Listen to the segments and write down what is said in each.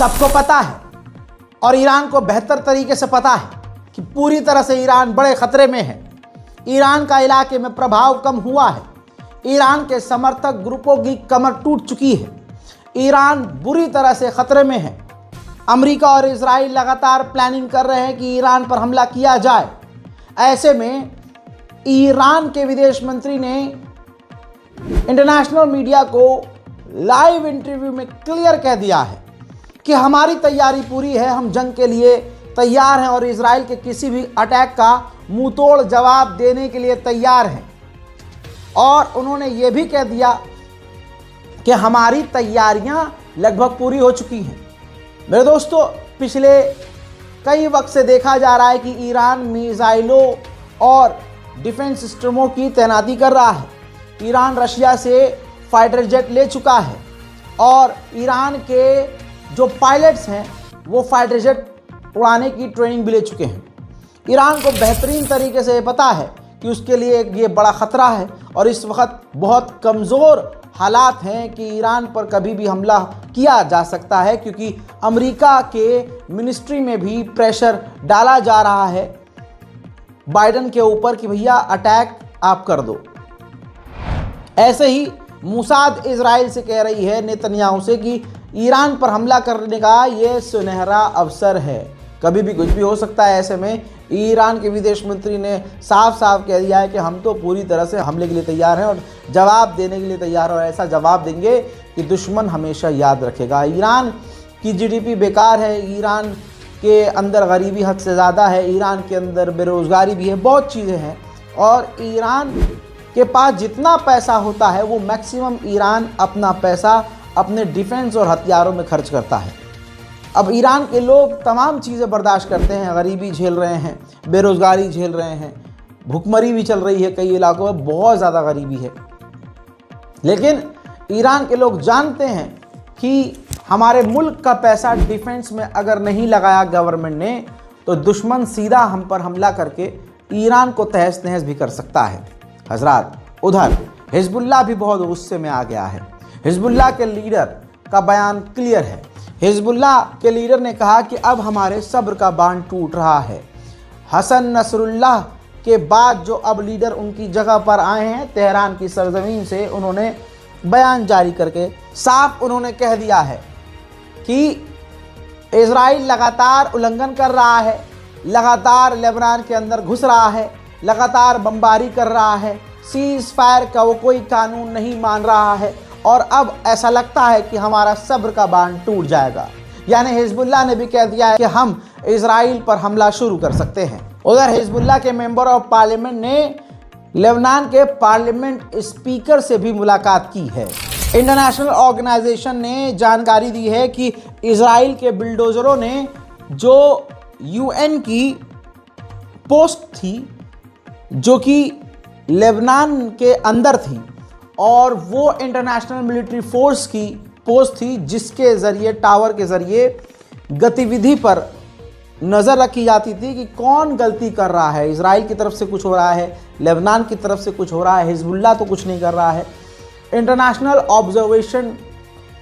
सबको पता है और ईरान को बेहतर तरीके से पता है कि पूरी तरह से ईरान बड़े खतरे में है। ईरान का इलाके में प्रभाव कम हुआ है। ईरान के समर्थक ग्रुपों की कमर टूट चुकी है। ईरान बुरी तरह से खतरे में है। अमेरिका और इजराइल लगातार प्लानिंग कर रहे हैं कि ईरान पर हमला किया जाए। ऐसे में ईरान के विदेश मंत्री ने इंटरनेशनल मीडिया को लाइव इंटरव्यू में क्लियर कह दिया है कि हमारी तैयारी पूरी है, हम जंग के लिए तैयार हैं और इजराइल के किसी भी अटैक का मुंहतोड़ जवाब देने के लिए तैयार हैं। और उन्होंने ये भी कह दिया कि हमारी तैयारियां लगभग पूरी हो चुकी हैं। मेरे दोस्तों, पिछले कई वक्त से देखा जा रहा है कि ईरान मिसाइलों और डिफेंस सिस्टमों की तैनाती कर रहा है। ईरान रशिया से फाइटर जेट ले चुका है और ईरान के जो पायलट्स हैं वो फाइटर जेट उड़ाने की ट्रेनिंग भी ले चुके हैं। ईरान को बेहतरीन तरीके से पता है कि उसके लिए ये बड़ा ख़तरा है और इस वक्त बहुत कमज़ोर हालात हैं कि ईरान पर कभी भी हमला किया जा सकता है, क्योंकि अमेरिका के मिनिस्ट्री में भी प्रेशर डाला जा रहा है बाइडन के ऊपर कि भैया अटैक आप कर दो। ऐसे ही मोसाद इजराइल से कह रही है नेतन्याहू से कि ईरान पर हमला करने का ये सुनहरा अवसर है, कभी भी कुछ भी हो सकता है। ऐसे में ईरान के विदेश मंत्री ने साफ साफ कह दिया है कि हम तो पूरी तरह से हमले के लिए तैयार हैं और जवाब देने के लिए तैयार हैं और ऐसा जवाब देंगे कि दुश्मन हमेशा याद रखेगा। ईरान की जीडीपी बेकार है, ईरान के अंदर गरीबी हद से ज़्यादा है, ईरान के अंदर बेरोज़गारी भी है, बहुत चीज़ें हैं और ईरान के पास जितना पैसा होता है वो मैक्सिमम ईरान अपना पैसा अपने डिफेंस और हथियारों में खर्च करता है। अब ईरान के लोग तमाम चीज़ें बर्दाश्त करते हैं, गरीबी झेल रहे हैं, बेरोज़गारी झेल रहे हैं, भुखमरी भी चल रही है, कई इलाकों में बहुत ज़्यादा गरीबी है। लेकिन ईरान के लोग जानते हैं कि हमारे मुल्क का पैसा डिफेंस में अगर नहीं लगाया गवर्नमेंट ने तो दुश्मन सीधा हम पर हमला करके ईरान को तहस नहस भी कर सकता है। हजरात, उधर हिजबुल्लाह भी बहुत गुस्से में आ गया है। हिजबुल्लाह के लीडर का बयान क्लियर है। हिजबुल्लाह के लीडर ने कहा कि अब हमारे सब्र का बांध टूट रहा है। हसन नसरुल्लाह के बाद जो अब लीडर उनकी जगह पर आए हैं तेहरान की सरजमीन से, उन्होंने बयान जारी करके साफ उन्होंने कह दिया है कि इजराइल लगातार उल्लंघन कर रहा है, लगातार लेबनान के अंदर घुस रहा है, लगातार बमबारी कर रहा है, सीज फायर का वो कोई कानून नहीं मान रहा है और अब ऐसा लगता है कि हमारा सब्र का बांध टूट जाएगा। यानी हिजबुल्लाह ने भी कह दिया है कि हम इजराइल पर हमला शुरू कर सकते हैं। उधर हिजबुल्लाह के मेंबर ऑफ पार्लियामेंट ने लेबनान के पार्लियामेंट स्पीकर से भी मुलाकात की है। इंटरनेशनल ऑर्गेनाइजेशन ने जानकारी दी है कि इजराइल के बिल्डोजरों ने जो यूएन की पोस्ट थी जो कि लेबनान के अंदर थी और वो इंटरनेशनल मिलिट्री फोर्स की पोस्ट थी जिसके ज़रिए टावर के ज़रिए गतिविधि पर नज़र रखी जाती थी कि कौन गलती कर रहा है। इजराइल की तरफ से कुछ हो रहा है, लेबनान की तरफ से कुछ हो रहा है, हिजबुल्लाह तो कुछ नहीं कर रहा है। इंटरनेशनल ऑब्जर्वेशन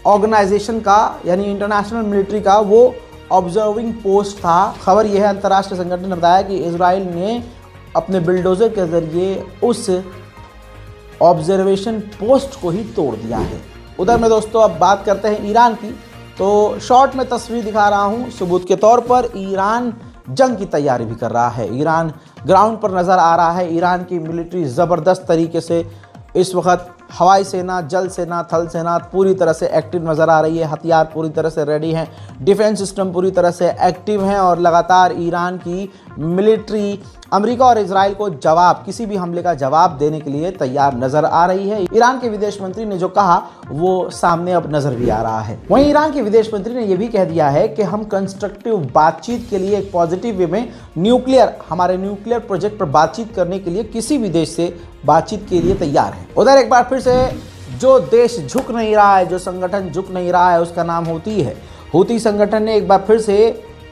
ऑर्गेनाइजेशन का यानी इंटरनेशनल मिलिट्री का वो ऑब्जर्विंग पोस्ट था। खबर यह है, अंतर्राष्ट्रीय संगठन ने बताया कि इजराइल ने अपने बिल्डोजर के ज़रिए उस ऑब्जर्वेशन पोस्ट को ही तोड़ दिया है। उधर में दोस्तों अब बात करते हैं ईरान की। तो शॉर्ट में तस्वीर दिखा रहा हूं सबूत के तौर पर। ईरान जंग की तैयारी भी कर रहा है, ईरान ग्राउंड पर नज़र आ रहा है। ईरान की मिलिट्री ज़बरदस्त तरीके से इस वक्त हवाई सेना, जल सेना, थल सेना पूरी तरह से एक्टिव नज़र आ रही है। हथियार पूरी तरह से रेडी हैं, डिफेंस सिस्टम पूरी तरह से एक्टिव हैं और लगातार ईरान की मिलिट्री अमेरिका और इजराइल को किसी भी हमले का जवाब देने के लिए तैयार नजर आ रही है। ईरान के विदेश मंत्री ने जो कहा वो सामने अब नजर भी आ रहा है। वहीं ईरान के विदेश मंत्री ने यह भी कह दिया है कि हम कंस्ट्रक्टिव बातचीत के लिए एक पॉजिटिव वे में हमारे न्यूक्लियर प्रोजेक्ट पर बातचीत करने के लिए किसी भी देश से बातचीत के लिए तैयार है। उधर एक बार फिर से जो देश झुक नहीं रहा है, जो संगठन झुक नहीं रहा है, उसका नाम हूती है। हूती संगठन ने एक बार फिर से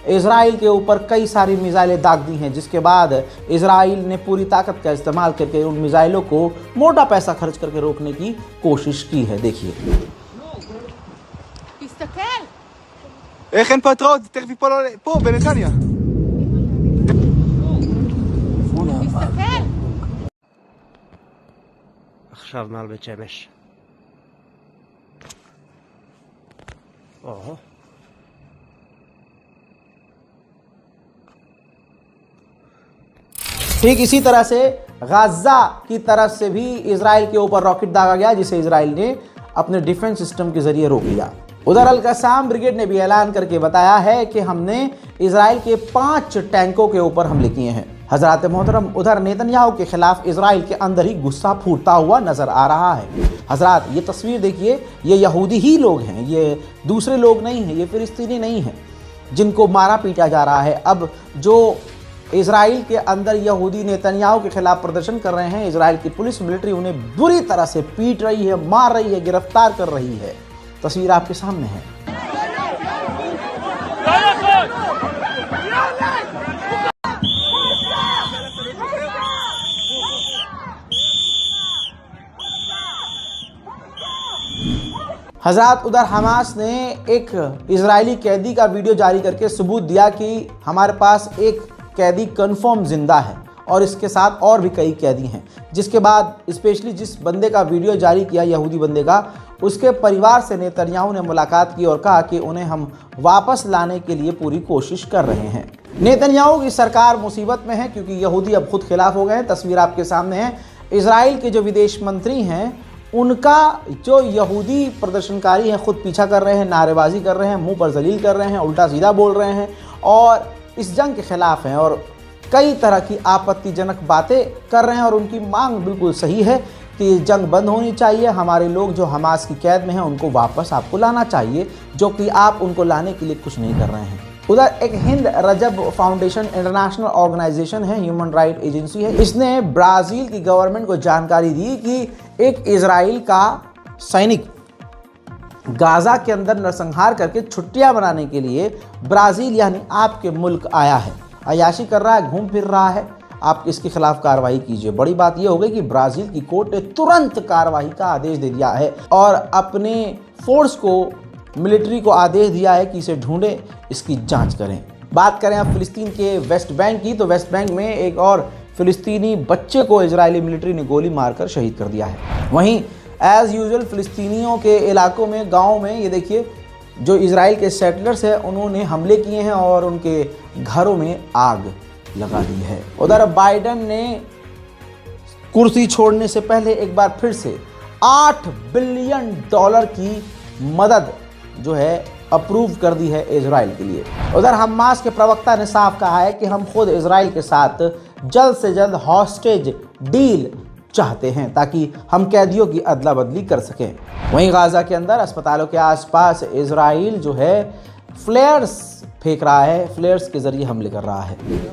इजराइल के ऊपर कई सारी मिसाइलें दाग दी हैं, जिसके बाद इजराइल ने पूरी ताकत का इस्तेमाल करके उन मिसाइलों को मोटा पैसा खर्च करके रोकने की कोशिश की है। देखिए, איך אין פטריות? תכף ייפול פה בנתניה. עכשיו מעל בית שמש. ठीक इसी तरह से गाजा की तरफ से भी इजराइल के ऊपर रॉकेट दागा गया, जिसे इजराइल ने अपने डिफेंस सिस्टम के जरिए रोक लिया। उधर अल-कसाम ब्रिगेड ने भी ऐलान करके बताया है कि हमने इजराइल के 5 टैंकों के ऊपर हमले किए हैं। हजरात मोहतरम, उधर नेतन्याहू के खिलाफ इजराइल के अंदर ही गुस्सा फूटता हुआ नजर आ रहा है। हजरात, ये तस्वीर देखिए, ये यहूदी ही लोग हैं, ये दूसरे लोग नहीं हैं, ये फिलिस्तीनी नहीं हैं जिनको मारा पीटा जा रहा है। अब जो इजराइल के अंदर यहूदी नेतन्याहू के खिलाफ प्रदर्शन कर रहे हैं, इजराइल की पुलिस मिलिट्री उन्हें बुरी तरह से पीट रही है, मार रही है, गिरफ्तार कर रही है। तस्वीर आपके सामने है। हजरात, उधर हमास ने एक इजरायली कैदी का वीडियो जारी करके सबूत दिया कि हमारे पास एक कैदी कंफर्म जिंदा है और इसके साथ और भी कई कैदी हैं। जिसके बाद स्पेशली जिस बंदे का वीडियो जारी किया, यहूदी बंदे का, उसके परिवार से नेतन्याहू ने मुलाकात की और कहा कि उन्हें हम वापस लाने के लिए पूरी कोशिश कर रहे हैं। नेतन्याहू की सरकार मुसीबत में है क्योंकि यहूदी अब खुद खिलाफ हो गए हैं। तस्वीर आपके सामने है। इजराइल के जो विदेश मंत्री हैं, उनका जो यहूदी प्रदर्शनकारी हैं खुद पीछा कर रहे हैं, नारेबाजी कर रहे हैं, मुंह पर जलील कर रहे हैं, उल्टा सीधा बोल रहे हैं और इस जंग के खिलाफ हैं और कई तरह की आपत्तिजनक बातें कर रहे हैं। और उनकी मांग बिल्कुल सही है कि ये जंग बंद होनी चाहिए। हमारे लोग जो हमास की कैद में हैं उनको वापस आपको लाना चाहिए, जो कि आप उनको लाने के लिए कुछ नहीं कर रहे हैं। उधर एक हिंद रजब फाउंडेशन इंटरनेशनल ऑर्गेनाइजेशन है, ह्यूमन राइट एजेंसी है, इसने ब्राज़ील की गवर्नमेंट को जानकारी दी कि एक इजराइल का सैनिक गाजा के अंदर नरसंहार करके छुट्टियां मनाने के लिए ब्राज़ील यानी आपके मुल्क आया है, अयाशी कर रहा है, घूम फिर रहा है। आप इसके खिलाफ कार्रवाई कीजिए। बड़ी बात यह हो गई कि ब्राज़ील की कोर्ट ने तुरंत कार्रवाई का आदेश दे दिया है और अपने फोर्स को, मिलिट्री को आदेश दिया है कि इसे ढूंढे, इसकी जांच करें। बात करें अब फिलिस्तीन के वेस्ट बैंक की, तो वेस्ट बैंक में एक और फिलिस्तीनी बच्चे को इजरायली मिलिट्री ने गोली मारकर शहीद कर दिया है। वहीं एज़ यूजुअल फिलिस्तीनियों के इलाकों में, गाँव में, ये देखिए जो इजराइल के सेटलर्स हैं उन्होंने हमले किए हैं और उनके घरों में आग लगा दी है। उधर बाइडन ने कुर्सी छोड़ने से पहले एक बार फिर से $8 बिलियन की मदद जो है अप्रूव कर दी है इजराइल के लिए। उधर हमास के प्रवक्ता ने साफ कहा है कि हम खुद इजराइल के साथ जल्द से जल्द हॉस्टेज डील चाहते हैं ताकि हम कैदियों की अदला बदली कर सकें। वहीं गाजा के अंदर अस्पतालों के आसपास इजराइल जो है फ्लेयर्स फेंक रहा है, फ्लेयर्स के जरिए हमले कर रहा है।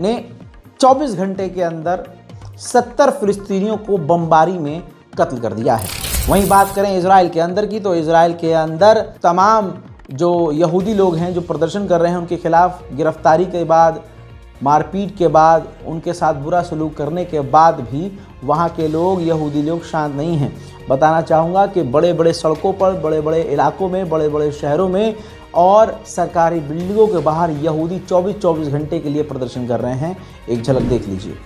ने 24 घंटे के अंदर 70 फिलिस्तीनियों को बमबारी में कत्ल कर दिया है। वहीं बात करें इजराइल के अंदर की, तो इजराइल के अंदर तमाम जो यहूदी लोग हैं जो प्रदर्शन कर रहे हैं उनके खिलाफ गिरफ्तारी के बाद, मारपीट के बाद, उनके साथ बुरा सलूक करने के बाद भी वहाँ के लोग, यहूदी लोग शांत नहीं हैं। बताना चाहूँगा कि बड़े बड़े सड़कों पर, बड़े बड़े इलाकों में, बड़े बड़े शहरों में और सरकारी बिल्डिंगों के बाहर यहूदी 24-24 घंटे के लिए प्रदर्शन कर रहे हैं। एक झलक देख लीजिए।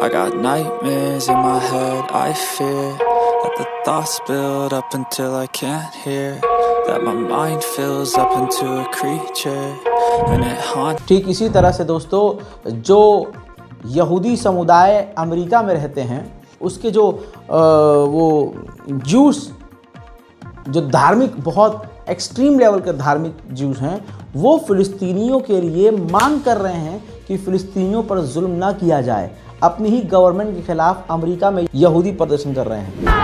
I got nightmares in my head, I fear that the thoughts build up until I can't hear, that my mind fills up into a creature and it haunts। ठीक इसी तरह से दोस्तों, जो यहूदी समुदाय अमेरिका में रहते हैं उसके जो वो ज्यूस जो धार्मिक बहुत एक्सट्रीम लेवल के धार्मिक ज्यूस हैं, वो फिलिस्तीनियों के लिए मांग कर रहे हैं कि फिलिस्तीनियों पर जुल्म ना किया जाए। अपनी ही गवर्नमेंट के खिलाफ अमेरिका में यहूदी प्रदर्शन कर रहे हैं।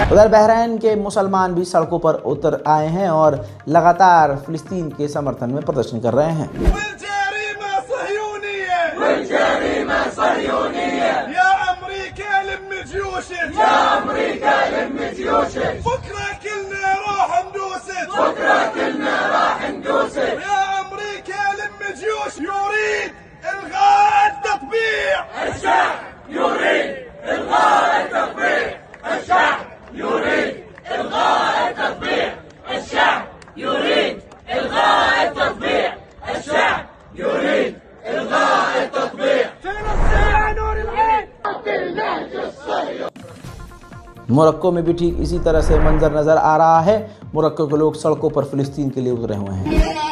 उधर बहरीन के मुसलमान भी सड़कों पर उतर आए हैं और लगातार फिलिस्तीन के समर्थन में प्रदर्शन कर रहे हैं। मोरक्को में भी ठीक इसी तरह से मंजर नजर आ रहा है। मोरक्को के लोग सड़कों पर फिलिस्तीन के लिए उतरे हुए हैं।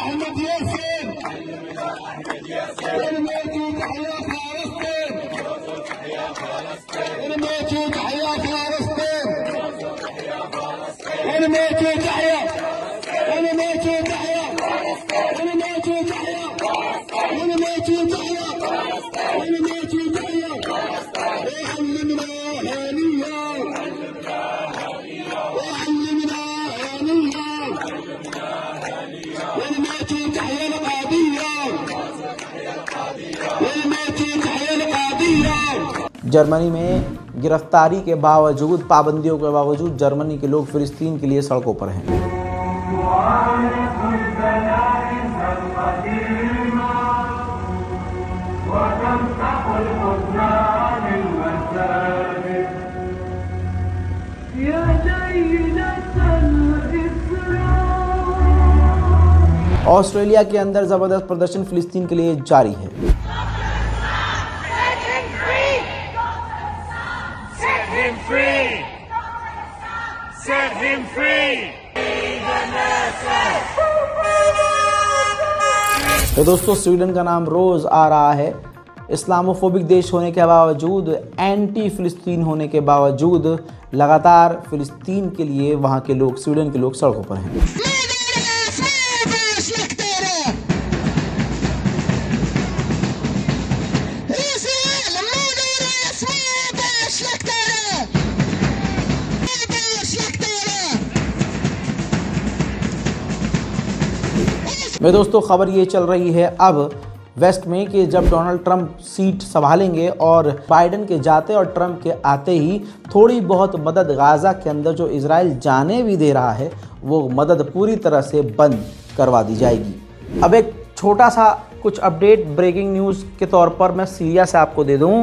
जर्मनी में गिरफ्तारी के बावजूद, पाबंदियों के बावजूद जर्मनी के लोग फिलिस्तीन के लिए सड़कों पर हैं। ऑस्ट्रेलिया के अंदर जबरदस्त प्रदर्शन फिलिस्तीन के लिए जारी है। तो दोस्तों, स्वीडन का नाम रोज आ रहा है। इस्लामोफोबिक देश होने के बावजूद, एंटी फिलिस्तीन होने के बावजूद लगातार फिलिस्तीन के लिए वहां के लोग, स्वीडन के लोग सड़कों पर हैं। मेरे दोस्तों, खबर ये चल रही है अब वेस्ट में कि जब डोनाल्ड ट्रंप सीट संभालेंगे और बाइडेन के जाते और ट्रंप के आते ही थोड़ी बहुत मदद गाजा के अंदर जो इजराइल जाने भी दे रहा है, वो मदद पूरी तरह से बंद करवा दी जाएगी। अब एक छोटा सा कुछ अपडेट ब्रेकिंग न्यूज़ के तौर पर मैं सीरिया से आपको दे दूं।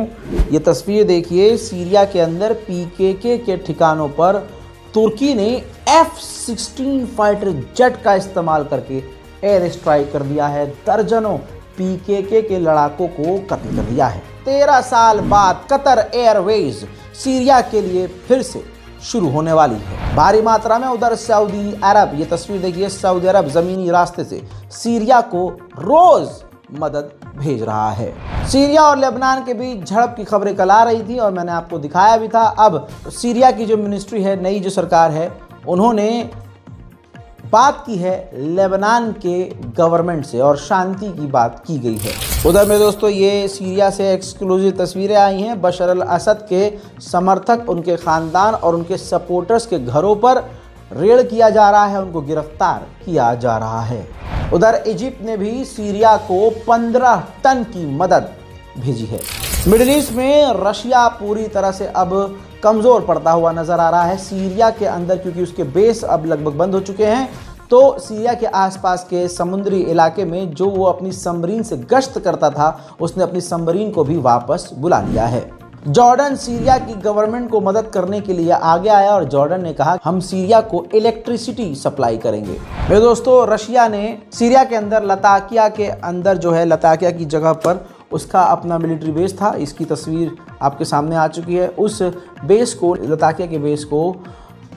ये तस्वीर देखिए, सीरिया के अंदर पीकेके के ठिकानों पर तुर्की ने F-16 फाइटर जेट का इस्तेमाल करके एयर स्ट्राइक कर दिया है। दर्जनों पीकेके के लड़ाकों को कत्ल कर दिया है। 13 साल बाद कतर एयरवेज सीरिया के लिए फिर से शुरू होने वाली है भारी मात्रा में। उधर सऊदी अरब, ये तस्वीर देखिए, सऊदी अरब जमीनी रास्ते से सीरिया को रोज मदद भेज रहा है। सीरिया और लेबनान के बीच झड़प की खबरें कल आ रही थी और मैंने आपको दिखाया भी था। अब सीरिया की जो मिनिस्ट्री है, नई जो सरकार है, उन्होंने बात की है लेबनान के गवर्नमेंट से और शांति की बात की गई है। उधर में दोस्तों, ये सीरिया से एक्सक्लूसिव तस्वीरें आई हैं। बशर अल असद के समर्थक, उनके खानदान और उनके सपोर्टर्स के घरों पर रेड किया जा रहा है, उनको गिरफ्तार किया जा रहा है। उधर इजिप्ट ने भी सीरिया को 15 टन की मदद भेजी है। मिडिल ईस्ट में रशिया पूरी तरह से अब कमज़ोर पड़ता हुआ नजर आ रहा है। सीरिया के अंदर, क्योंकि उसके बेस अब लगभग बंद हो चुके हैं, तो सीरिया के आसपास के समुद्री इलाके में जो वो अपनी सबमरीन से गश्त करता था, उसने अपनी सबमरीन को भी वापस बुला लिया है। जॉर्डन सीरिया की गवर्नमेंट को मदद करने के लिए आगे आया और जॉर्डन ने कहा हम सीरिया को इलेक्ट्रिसिटी सप्लाई करेंगे। मेरे दोस्तों, रशिया ने सीरिया के अंदर लताकिया के अंदर जो है लताकिया की जगह पर उसका अपना मिलिट्री बेस था। इसकी तस्वीर आपके सामने आ चुकी है। उस बेस को, लताकिया के बेस को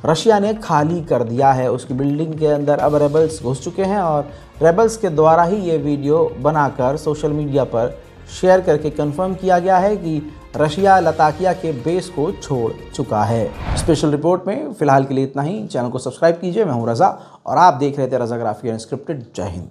रशिया ने खाली कर दिया है। उसकी बिल्डिंग के अंदर अब रेबल्स घुस चुके हैं और रेबल्स के द्वारा ही ये वीडियो बनाकर सोशल मीडिया पर शेयर करके कंफर्म किया गया है कि रशिया लताकिया के बेस को छोड़ चुका है। स्पेशल रिपोर्ट में फिलहाल के लिए इतना ही। चैनल को सब्सक्राइब कीजिए। मैं हूं रज़ा और आप देख रहे थे रज़ाग्राफी अनस्क्रिप्टेड। जय हिंद।